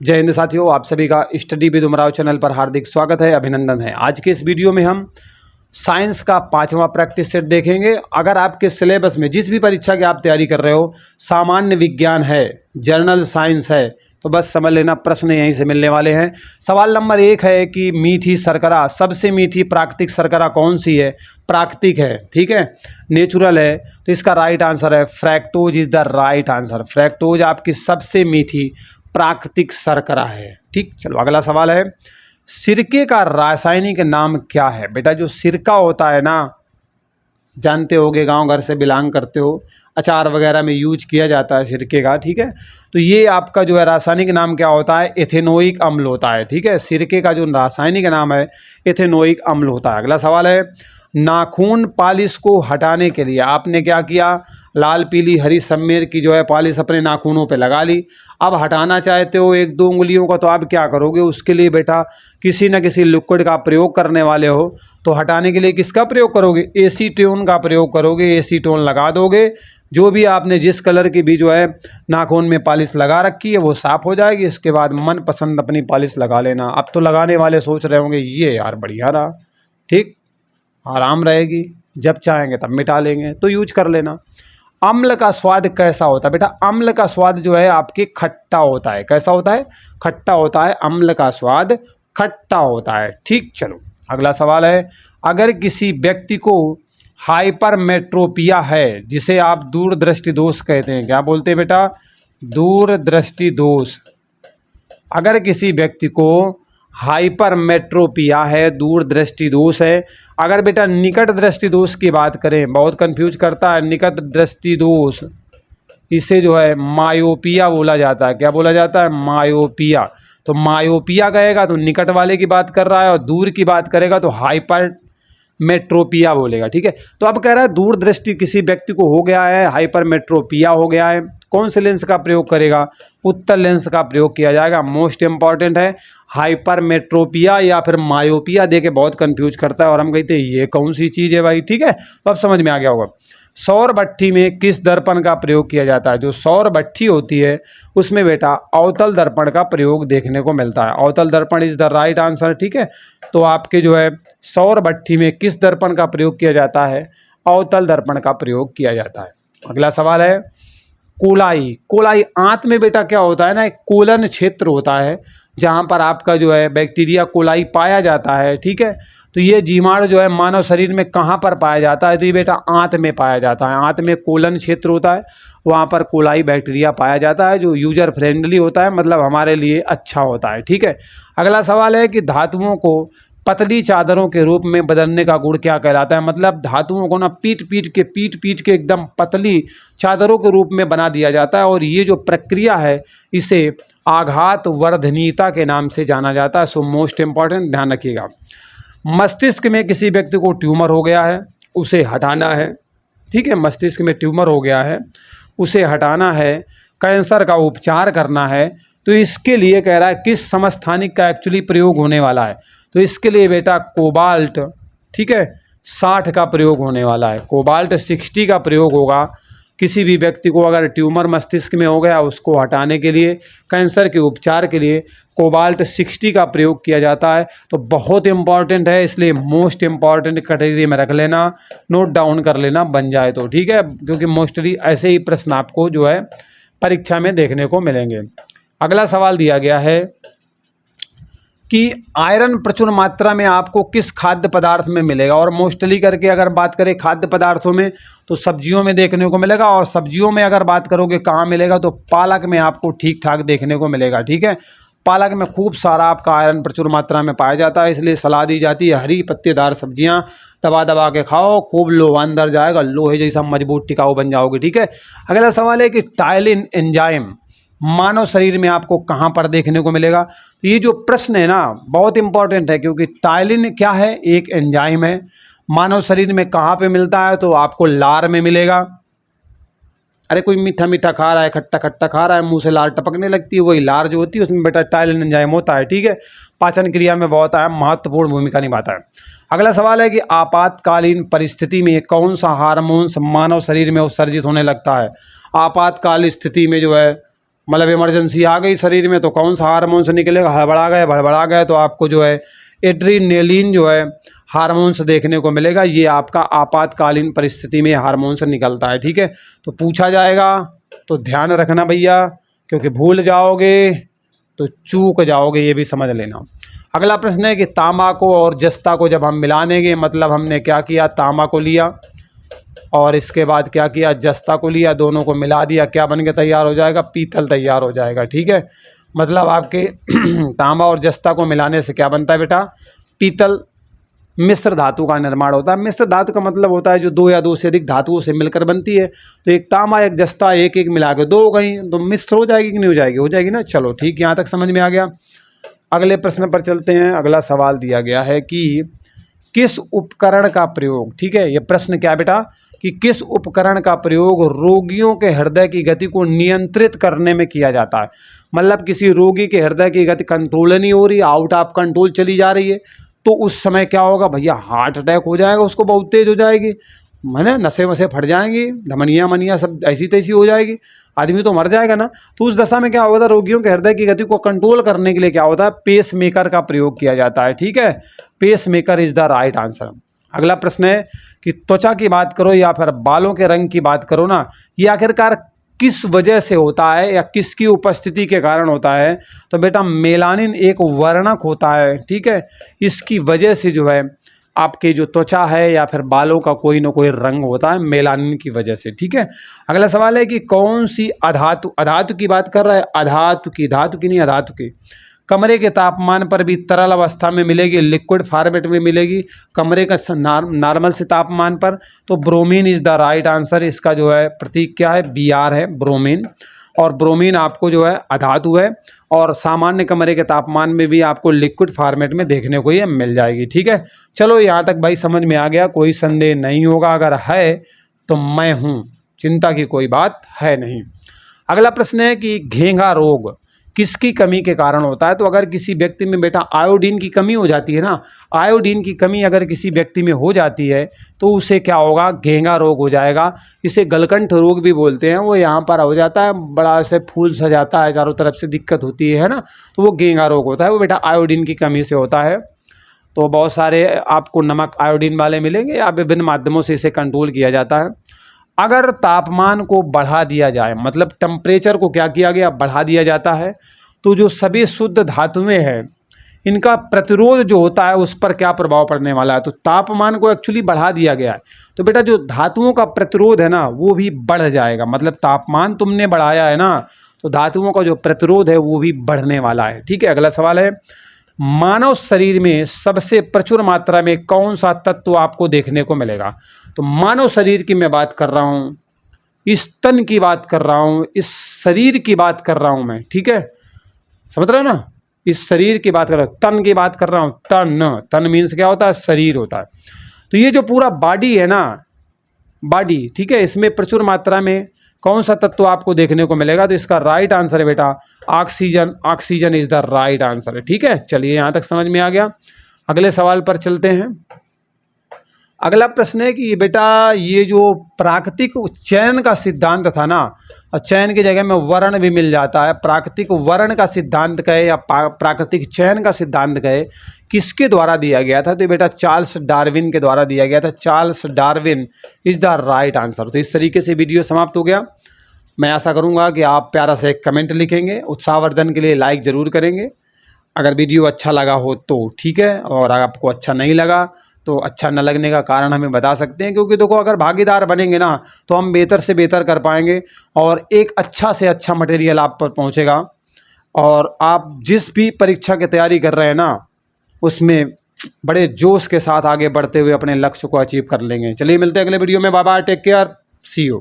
जय हिंद साथियों, आप सभी का स्टडी विद उमराव चैनल पर हार्दिक स्वागत है, अभिनंदन है। आज के इस वीडियो में हम साइंस का 5वां प्रैक्टिस सेट देखेंगे। अगर आपके सिलेबस में जिस भी परीक्षा की आप तैयारी कर रहे हो, सामान्य विज्ञान है, जर्नल साइंस है, तो बस समझ लेना प्रश्न यहीं से मिलने वाले हैं। सवाल नंबर 1 है कि मीठी शर्करा, सबसे मीठी प्राकृतिक शर्करा कौन सी है? प्राकृतिक है, ठीक है, नेचुरल है, तो इसका राइट आंसर है fructose is the right answer. Fructose आपकी सबसे मीठी प्राकृतिक शर्करा है। ठीक, चलो अगला सवाल है, सिरके का रासायनिक नाम क्या है? बेटा जो सिरका होता है ना, जानते होगे, गांव घर से बिलोंग करते हो, अचार वगैरह में यूज किया जाता है सिरके का, ठीक है। तो ये आपका जो है रासायनिक नाम क्या होता है? एथेनोइक अम्ल होता है, ठीक है। सिरके का जो रासायनिक नाम है एथेनोइक अम्ल होता है। अगला सवाल है, नाखून पालिश को हटाने के लिए आपने क्या किया? लाल पीली हरी सम्मेर की जो है पालिश अपने नाखूनों पे लगा ली। अब हटाना चाहते हो 1-2 उंगलियों का, तो आप क्या करोगे? उसके लिए बेटा किसी न किसी लिक्विड का प्रयोग करने वाले हो, तो हटाने के लिए किसका प्रयोग करोगे? एसीटोन का प्रयोग करोगे। एसीटोन लगा दोगे, जो भी आपने जिस कलर की भी जो है नाखून में पालिश लगा रखी है वो साफ़ हो जाएगी। इसके बाद मन पसंद अपनी पालिश लगा लेना। अब तो लगाने वाले सोच रहे होंगे ये यार बढ़िया रहा, ठीक, आराम रहेगी, जब चाहेंगे तब मिटा लेंगे, तो यूज कर लेना। अम्ल का स्वाद कैसा होता है? बेटा अम्ल का स्वाद जो है आपके खट्टा होता है। कैसा होता है? खट्टा होता है। अम्ल का स्वाद खट्टा होता है। ठीक, चलो अगला सवाल है, अगर किसी व्यक्ति को हाइपरमेट्रोपिया है, जिसे आप दूरदृष्टि दोष कहते हैं, क्या बोलते हैं बेटा? दूरदृष्टि दोष। अगर किसी व्यक्ति को हाइपरमेट्रोपिया है, दूरदृष्टि दोष है। अगर बेटा निकट दृष्टि दोष की बात करें, बहुत कंफ्यूज करता है निकट दृष्टि दोष, इसे जो है मायोपिया बोला जाता है। क्या बोला जाता है? मायोपिया। तो मायोपिया कहेगा तो निकट वाले की बात कर रहा है, और दूर की बात करेगा तो हाइपर मेट्रोपिया बोलेगा, ठीक है। तो अब कह रहा है दूरदृष्टि किसी व्यक्ति को हो गया है, हाइपरमेट्रोपिया हो गया है, कौन से लेंस का प्रयोग करेगा? उत्तल लेंस का प्रयोग किया जाएगा। मोस्ट इंपॉर्टेंट है, हाइपरमेट्रोपिया या फिर मायोपिया दे के बहुत कंफ्यूज करता है, और हम कहते हैं ये कौन सी चीज़ है भाई, ठीक है। तो अब समझ में आ गया होगा। सौर भट्ठी में किस दर्पण का प्रयोग किया जाता है? जो सौर भट्ठी होती है उसमें बेटा अवतल दर्पण का प्रयोग देखने को मिलता है। अवतल दर्पण इज द राइट आंसर, ठीक है। तो आपके जो है सौर भट्ठी में किस दर्पण का प्रयोग किया जाता है? अवतल दर्पण का प्रयोग किया जाता है। अगला सवाल है, कोलाई। कोलाई आंत में बेटा क्या होता है ना, एक कोलन क्षेत्र होता है जहां पर आपका जो है बैक्टीरिया कोलाई पाया जाता है, ठीक है। तो ये जीवाणु जो है मानव शरीर में कहाँ पर पाया जाता है? तो ये बेटा आंत में पाया जाता है। आंत में कोलन क्षेत्र होता है, वहाँ पर कोलाई बैक्टीरिया पाया जाता है, जो यूजर फ्रेंडली होता है, मतलब हमारे लिए अच्छा होता है, ठीक है। अगला सवाल है कि धातुओं को पतली चादरों के रूप में बदलने का गुण क्या कहलाता है? मतलब धातुओं को ना पीट पीट के एकदम पतली चादरों के रूप में बना दिया जाता है, और ये जो प्रक्रिया है इसे आघात वर्धनीयता के नाम से जाना जाता है। सो मोस्ट इंपॉर्टेंट, ध्यान रखिएगा। मस्तिष्क में किसी व्यक्ति को ट्यूमर हो गया है, उसे हटाना है, ठीक है। मस्तिष्क में ट्यूमर हो गया है, उसे हटाना है, कैंसर का उपचार करना है, तो इसके लिए कह रहा है किस समस्थानिक का एक्चुअली प्रयोग होने वाला है? तो इसके लिए बेटा कोबाल्ट, ठीक है, 60 का प्रयोग होने वाला है। कोबाल्ट 60 का प्रयोग होगा किसी भी व्यक्ति को अगर ट्यूमर मस्तिष्क में हो गया, उसको हटाने के लिए, कैंसर के उपचार के लिए कोबाल्ट 60 का प्रयोग किया जाता है। तो बहुत इंपॉर्टेंट है, इसलिए मोस्ट इंपॉर्टेंट कैटेगरी में रख लेना, नोट डाउन कर लेना बन जाए तो, ठीक है, क्योंकि मोस्टली ऐसे ही प्रश्न आपको जो है परीक्षा में देखने को मिलेंगे। अगला सवाल दिया गया है कि आयरन प्रचुर मात्रा में आपको किस खाद्य पदार्थ में मिलेगा? और मोस्टली करके अगर बात करें खाद्य पदार्थों में, तो सब्जियों में देखने को मिलेगा, और सब्जियों में अगर बात करोगे कहाँ मिलेगा, तो पालक में आपको ठीक ठाक देखने को मिलेगा, ठीक है। पालक में खूब सारा आपका आयरन प्रचुर मात्रा में पाया जाता है, इसलिए सलाह दी जाती है हरी पत्तेदार सब्जियां दबा दबा के खाओ, खूब लोहा अंदर जाएगा, लोहे जैसा मजबूत टिकाऊ बन जाओगे, ठीक है। अगला सवाल है कि टाइलिन एंजाइम मानव शरीर में आपको कहाँ पर देखने को मिलेगा? तो ये जो प्रश्न है ना बहुत इंपॉर्टेंट है, क्योंकि टाइलिन क्या है? एक एंजाइम है। मानव शरीर में कहाँ पे मिलता है? तो आपको लार में मिलेगा। अरे कोई मीठा मीठा खा रहा है, खट्टा खट्टा खा रहा है, मुंह से लार टपकने लगती है, वही लार जो होती है उसमें बेटा टाइलिन एंजाइम होता है, ठीक है। पाचन क्रिया में बहुत महत्वपूर्ण भूमिका निभाता है। अगला सवाल है कि आपातकालीन परिस्थिति में कौन सा हार्मोन मानव शरीर में उत्सर्जित होने लगता है? आपातकाल स्थिति में जो है मतलब इमरजेंसी आ गई शरीर में तो कौन सा हार्मोन से निकलेगा, हड़बड़ा गए तो आपको जो है एड्रेनलिन जो है हार्मोन से देखने को मिलेगा। ये आपका आपातकालीन परिस्थिति में हार्मोन से निकलता है, ठीक है। तो पूछा जाएगा तो ध्यान रखना भैया, क्योंकि भूल जाओगे तो चूक जाओगे, ये भी समझ लेना। अगला प्रश्न है कि तांबा को और जस्ता को जब हम मिला देंगे, मतलब हमने क्या किया, तांबा को लिया और इसके बाद क्या किया, जस्ता को लिया, दोनों को मिला दिया, क्या बन के तैयार हो जाएगा, पीतल तैयार हो जाएगा, ठीक है। मतलब आपके तांबा और जस्ता को मिलाने से क्या बनता है बेटा, पीतल। मिश्र धातु का निर्माण होता है। मिश्र धातु का मतलब होता है जो दो या दो से अधिक धातुओं से मिलकर बनती है। तो एक तांबा एक जस्ता एक एक मिला के दो हो गई तो मिश्र हो जाएगी कि नहीं हो जाएगी, हो जाएगी ना। चलो ठीक, यहाँ तक समझ में आ गया। अगले प्रश्न पर चलते हैं। अगला सवाल दिया गया है कि किस उपकरण का प्रयोग, ठीक है, ये प्रश्न क्या बेटा, कि किस उपकरण का प्रयोग रोगियों के हृदय की गति को नियंत्रित करने में किया जाता है। मतलब किसी रोगी के हृदय की गति कंट्रोल नहीं हो रही, आउट ऑफ कंट्रोल चली जा रही है, तो उस समय क्या होगा भैया, हार्ट अटैक हो जाएगा, उसको बहुत तेज हो जाएगी, मैंने नसें वसें फट जाएंगी, धमनियाँ मनियाँ सब ऐसी तैसी हो जाएगी, आदमी तो मर जाएगा ना। तो उस दशा में क्या होता है, रोगियों के हृदय की गति को कंट्रोल करने के लिए क्या होता है, पेस मेकर का प्रयोग किया जाता है, ठीक है। Pacemaker is the right answer. अगला प्रश्न है कि त्वचा की बात करो या फिर बालों के रंग की बात करो ना, ये आखिरकार किस वजह से होता है या किसकी उपस्थिति के कारण होता है। तो बेटा मेलानिन एक वर्णक होता है, ठीक है, इसकी वजह से जो है आपके जो त्वचा है या फिर बालों का कोई ना कोई रंग होता है मेलानिन की वजह से, ठीक है। अगला सवाल है कि कौन सी अधातु, अधातु की बात कर रहा है, अधातु की, धातु की नहीं अधातु की, कमरे के तापमान पर भी तरल अवस्था में मिलेगी, लिक्विड फॉर्मेट में मिलेगी, कमरे का नॉर्मल से तापमान पर। तो bromine is the right answer. इसका जो है प्रतीक क्या है, Br है, ब्रोमीन। और ब्रोमीन आपको जो है अधातु है और सामान्य कमरे के तापमान में भी आपको लिक्विड फॉर्मेट में देखने को ये मिल जाएगी, ठीक है। चलो यहाँ तक भाई समझ में आ गया, कोई संदेह नहीं होगा, अगर है तो मैं हूँ, चिंता की कोई बात है नहीं। अगला प्रश्न है कि घेंघा रोग किसकी कमी के कारण होता है। तो अगर किसी व्यक्ति में बेटा आयोडीन की कमी हो जाती है ना, आयोडीन की कमी अगर किसी व्यक्ति में हो जाती है तो उसे क्या होगा, घेंघा रोग हो जाएगा। इसे गलकंठ रोग भी बोलते हैं। वो यहाँ पर हो जाता है, बड़ा से फूल सा जाता है, चारों तरफ से दिक्कत होती है ना, तो वो घेंघा रोग होता है, वो बेटा आयोडीन की कमी से होता है। तो बहुत सारे आपको नमक आयोडीन वाले मिलेंगे या विभिन्न माध्यमों से इसे कंट्रोल किया जाता है। अगर तापमान को बढ़ा दिया जाए, मतलब टेम्परेचर को क्या किया गया, बढ़ा दिया जाता है, तो जो सभी शुद्ध धातुएं हैं इनका प्रतिरोध जो होता है उस पर क्या प्रभाव पड़ने वाला है। तो तापमान को एक्चुअली बढ़ा दिया गया है तो बेटा जो धातुओं का प्रतिरोध है ना वो भी बढ़ जाएगा। मतलब तापमान तुमने बढ़ाया है ना तो धातुओं का जो प्रतिरोध है वो भी बढ़ने वाला है, ठीक है। अगला सवाल है, मानव शरीर में सबसे प्रचुर मात्रा में कौन सा तत्व आपको देखने को मिलेगा। तो मानव शरीर की मैं बात कर रहा हूँ, इस तन की बात कर रहा हूँ, इस शरीर की बात कर रहा हूँ मैं, ठीक है, समझ रहे हो ना, इस शरीर की बात कर रहा हूँ, तन की बात कर रहा हूँ। तन, तन मीन्स क्या होता है, शरीर होता है। तो ये जो पूरा बॉडी है ना, बॉडी, ठीक है, इसमें प्रचुर मात्रा में कौन सा तत्व आपको देखने को मिलेगा। तो इसका राइट आंसर है बेटा oxygen. Oxygen is the right answer है, ठीक है। चलिए यहाँ तक समझ में आ गया। अगले सवाल पर चलते हैं। अगला प्रश्न है कि बेटा ये जो प्राकृतिक चयन का सिद्धांत था ना, और चयन की जगह में वर्ण भी मिल जाता है, प्राकृतिक वर्ण का सिद्धांत कहे या प्राकृतिक चयन का सिद्धांत कहे, किसके द्वारा दिया गया था। तो बेटा चार्ल्स डार्विन के द्वारा दिया गया था। Charles Darwin is the right answer. तो इस तरीके से वीडियो समाप्त हो गया। मैं आशा करूंगा कि आप प्यारा से एक कमेंट लिखेंगे, उत्साहवर्धन के लिए लाइक ज़रूर करेंगे। अगर वीडियो अच्छा लगा हो तो ठीक है, और अगर आपको अच्छा नहीं लगा तो अच्छा न लगने का कारण हमें बता सकते हैं, क्योंकि देखो अगर भागीदार बनेंगे ना तो हम बेहतर से बेहतर कर पाएंगे और एक अच्छा से अच्छा मटेरियल आप पर पहुंचेगा और आप जिस भी परीक्षा की तैयारी कर रहे हैं ना उसमें बड़े जोश के साथ आगे बढ़ते हुए अपने लक्ष्य को अचीव कर लेंगे। चलिए मिलते हैं अगले वीडियो में। Bye bye, take care, see you.